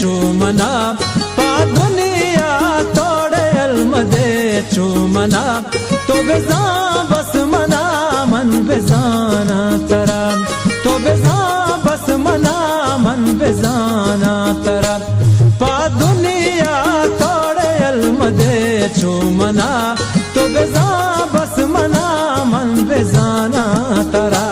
चूमना पा दुनिया तोड़े अलमदे चूमना तो बेजा बस मना मन बेजाना तरा तो बेजा बस मना मन बेजाना तरा पा दुनिया तोड़े अलमदे चूमना तो बेजा बस मना मन बेजाना तरा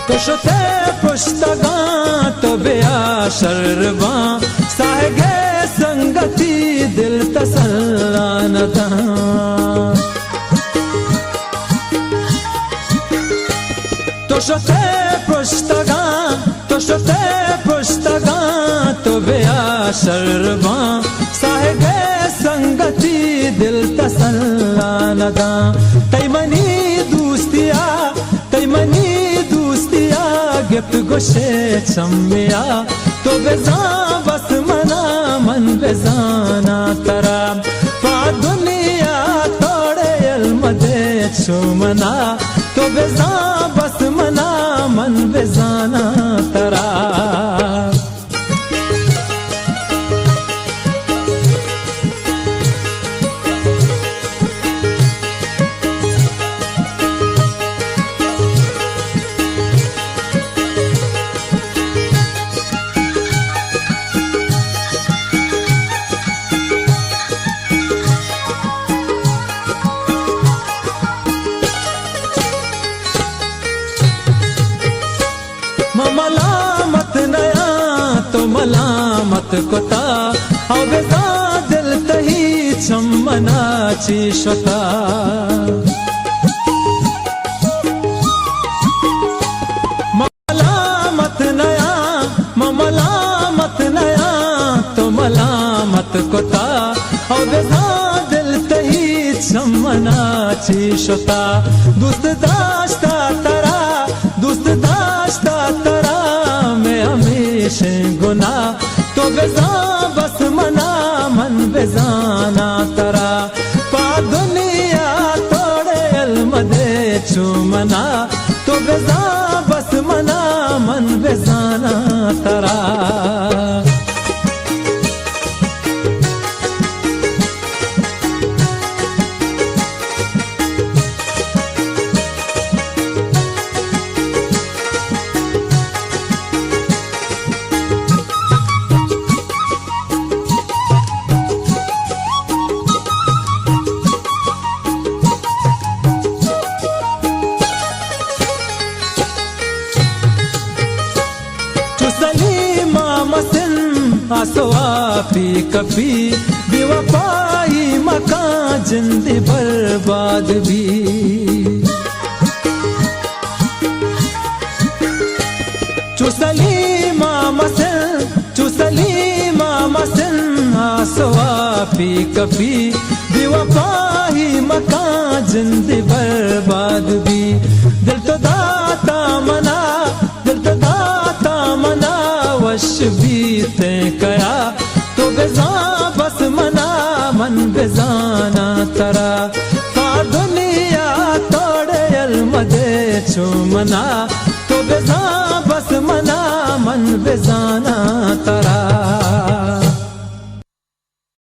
तो शते पुस्तगा तो बेया शर्बा साहगे संगति दिल तसल्ला न था तो शते पुस्तगा तो बेया शर्बा साहगे संगति दिल तसल्ला न था तैमनी दोस्तिया गिफ्ट गोशे चम्मिया तो बेजा बस मना मन बेजाना तरा पा दुनिया तोड़े अलमदे चूमना तो बेजा बस मना मन बेजाना तरा मलामत नया तो मलामत कोता औ बेजा दिल तही चम्मना चीशता मलामत नया तो मलामत कोता औ बेजा दिल तही चम्मना चीशता दुस्त दाश्ता तरा मैं हमेशा गुना तो बेजा बस मना मन बेजाना तरा पा दुनिया तोड़े अलमदे चूमना तो बेजा बस मना मन बेजाना तरा आसवाफी कपी बेवफाई मकान जिंदगी बर्बाद भी चुसली मामसन आसवाफी कपी बेवफाई मकान जिंदगी बर्बाद भी दिल तो दाता मना वश भी ते कया तो बेजा बस मना मन बेजाना तरा पा दुनिया तोड़े अलमदे चूमना तो बेजा बस मना मन बेजाना